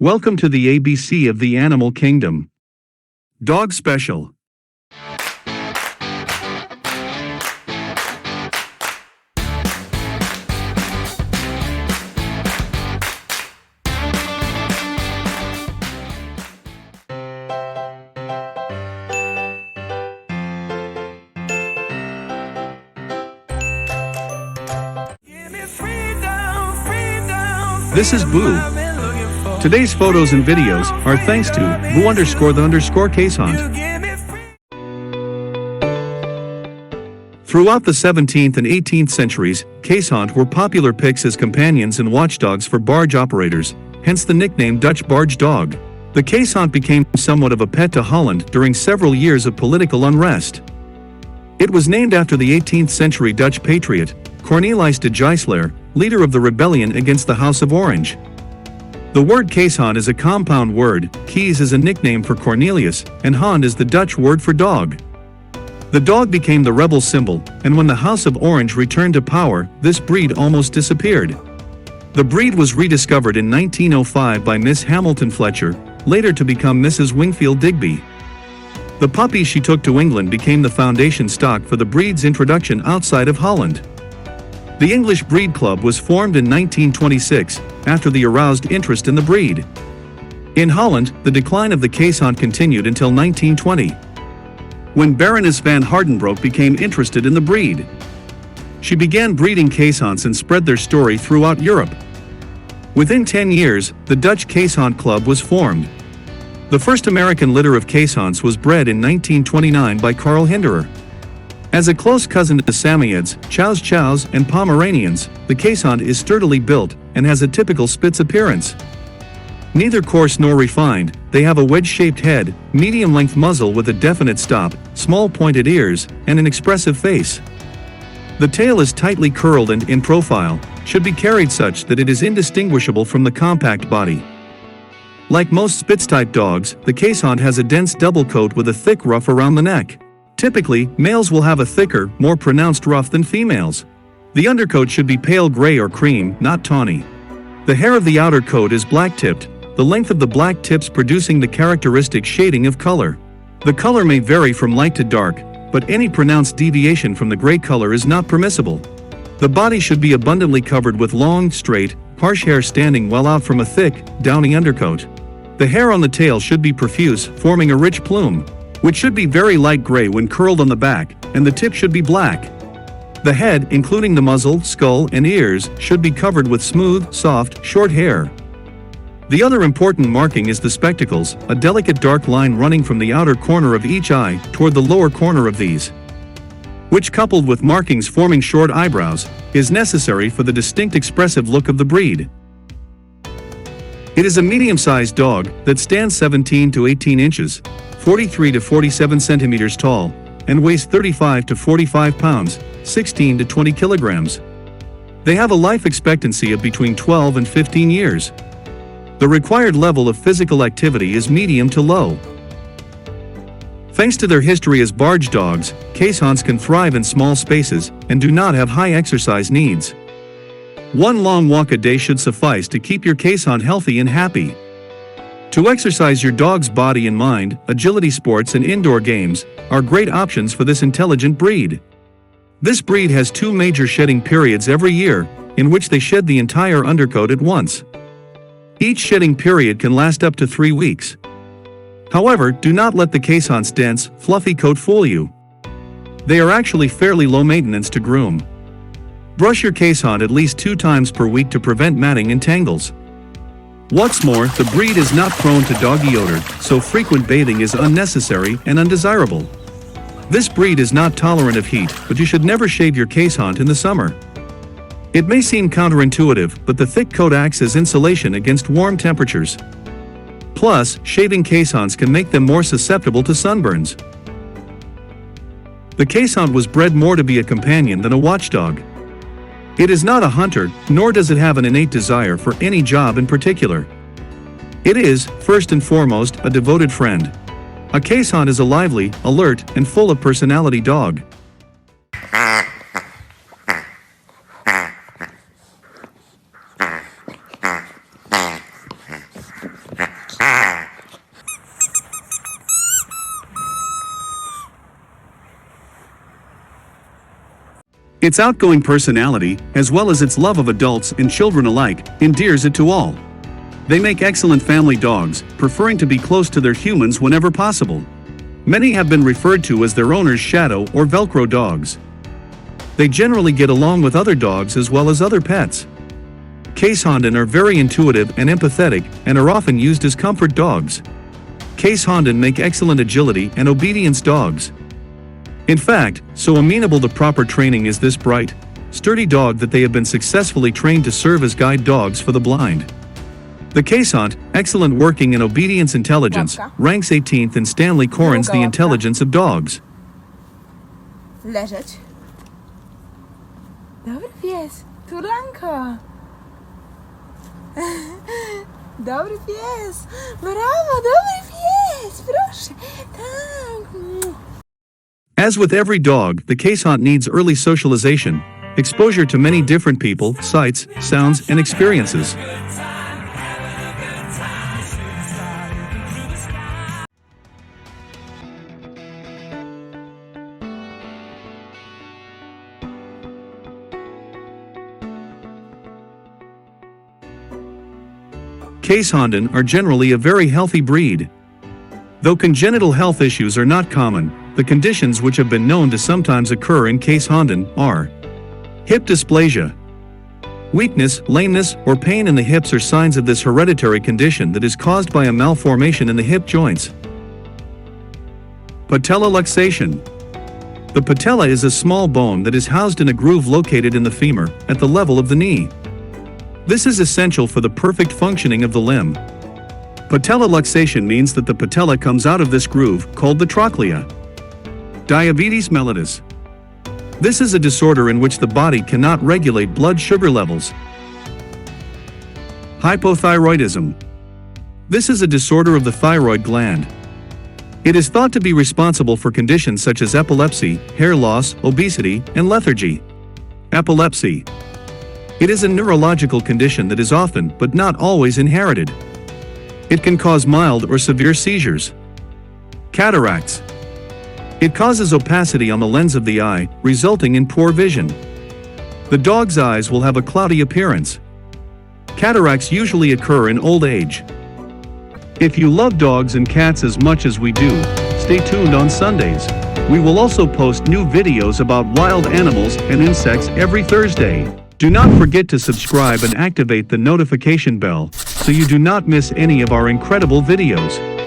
Welcome to the ABC of the Animal Kingdom. Dog Special. This is Boo. Today's photos and videos are thanks to Boo_the_Keeshond. Throughout the 17th and 18th centuries, Keeshond were popular pics as companions and watchdogs for barge operators, hence the nickname Dutch barge dog. The Keeshond became somewhat of a pet to Holland during several years of political unrest. It was named after the 18th century Dutch patriot, Cornelis de Gijselaar, leader of the rebellion against the House of Orange. The word Keeshond is a compound word. Kees is a nickname for Cornelius, and Hond is the Dutch word for dog. The dog became the rebel symbol, and when the House of Orange returned to power, this breed almost disappeared. The breed was rediscovered in 1905 by Miss Hamilton Fletcher, later to become Mrs. Wingfield Digby. The puppy she took to England became the foundation stock for the breed's introduction outside of Holland. The English Breed Club was formed in 1926, after the aroused interest in the breed. In Holland, the decline of the Keeshond continued until 1920, when Baroness van Hardenbroek became interested in the breed. She began breeding Keeshonds and spread their story throughout Europe. Within 10 years, the Dutch Keeshond Club was formed. The first American litter of Keeshonds was bred in 1929 by Carl Hinderer. As a close cousin to the samoyeds, chows chows, and Pomeranians, the Keeshond is sturdily built and has a typical spitz appearance. Neither coarse nor refined, they have a wedge-shaped head, medium-length muzzle with a definite stop, small pointed ears, and an expressive face. The tail is tightly curled and, in profile, should be carried such that it is indistinguishable from the compact body. Like most spitz-type dogs, the Keeshond has a dense double coat with a thick ruff around the neck. Typically, males will have a thicker, more pronounced ruff than females. The undercoat should be pale gray or cream, not tawny. The hair of the outer coat is black-tipped, the length of the black tips producing the characteristic shading of color. The color may vary from light to dark, but any pronounced deviation from the gray color is not permissible. The body should be abundantly covered with long, straight, harsh hair standing well out from a thick, downy undercoat. The hair on the tail should be profuse, forming a rich plume, which should be very light gray when curled on the back, and the tip should be black. The head, including the muzzle, skull, and ears, should be covered with smooth, soft, short hair. The other important marking is the spectacles, a delicate dark line running from the outer corner of each eye toward the lower corner of these, which, coupled with markings forming short eyebrows, is necessary for the distinct expressive look of the breed. It is a medium-sized dog that stands 17 to 18 inches, 43 to 47 centimeters tall, and weighs 35 to 45 pounds, 16 to 20 kilograms. They have a life expectancy of between 12 and 15 years. The required level of physical activity is medium to low. Thanks to their history as barge dogs, Keeshonds can thrive in small spaces and do not have high exercise needs. One long walk a day should suffice to keep your Keeshond healthy and happy. To exercise your dog's body and mind, agility sports and indoor games are great options for this intelligent breed. This breed has two major shedding periods every year, in which they shed the entire undercoat at once. Each shedding period can last up to 3 weeks. However, do not let the Keeshond's dense, fluffy coat fool you. They are actually fairly low maintenance to groom. Brush your Keeshond at least 2 times per week to prevent matting and tangles. What's more, the breed is not prone to doggy odor, so frequent bathing is unnecessary and undesirable. This breed is not tolerant of heat, but you should never shave your Keeshond in the summer. It may seem counterintuitive, but the thick coat acts as insulation against warm temperatures. Plus, shaving Keeshonds can make them more susceptible to sunburns. The Keeshond was bred more to be a companion than a watchdog. It is not a hunter, nor does it have an innate desire for any job in particular. It is, first and foremost, a devoted friend. A Keeshond is a lively, alert, and full of personality dog. Its outgoing personality, as well as its love of adults and children alike, endears it to all. They make excellent family dogs, preferring to be close to their humans whenever possible. Many have been referred to as their owner's shadow or Velcro dogs. They generally get along with other dogs as well as other pets. Keeshond are very intuitive and empathetic and are often used as comfort dogs. Keeshond make excellent agility and obedience dogs. In fact, so amenable to proper training is this bright, sturdy dog that they have been successfully trained to serve as guide dogs for the blind. The Keeshond, excellent working and obedience intelligence, ranks 18th in Stanley Coren's The Intelligence of Dogs. Leżeć. Dobry pies, tulanko. Dobry pies, brawo, dobry pies, proszę. Tak. As with every dog, the Keeshond needs early socialization, exposure to many different people, sights, sounds, and experiences. Keeshond are generally a very healthy breed. Though congenital health issues are not common, the conditions which have been known to sometimes occur in Keeshond are hip dysplasia. Weakness, lameness, or pain in the hips are signs of this hereditary condition that is caused by a malformation in the hip joints. Patella luxation. The patella is a small bone that is housed in a groove located in the femur, at the level of the knee. This is essential for the perfect functioning of the limb. Patella luxation means that the patella comes out of this groove, called the trochlea. Diabetes mellitus. This is a disorder in which the body cannot regulate blood sugar levels. Hypothyroidism. This is a disorder of the thyroid gland. It is thought to be responsible for conditions such as epilepsy, hair loss, obesity, and lethargy. Epilepsy. It is a neurological condition that is often, but not always, inherited. It can cause mild or severe seizures. Cataracts. It causes opacity on the lens of the eye, resulting in poor vision. The dog's eyes will have a cloudy appearance. Cataracts usually occur in old age. If you love dogs and cats as much as we do, stay tuned on Sundays. We will also post new videos about wild animals and insects every Thursday. Do not forget to subscribe and activate the notification bell so you do not miss any of our incredible videos.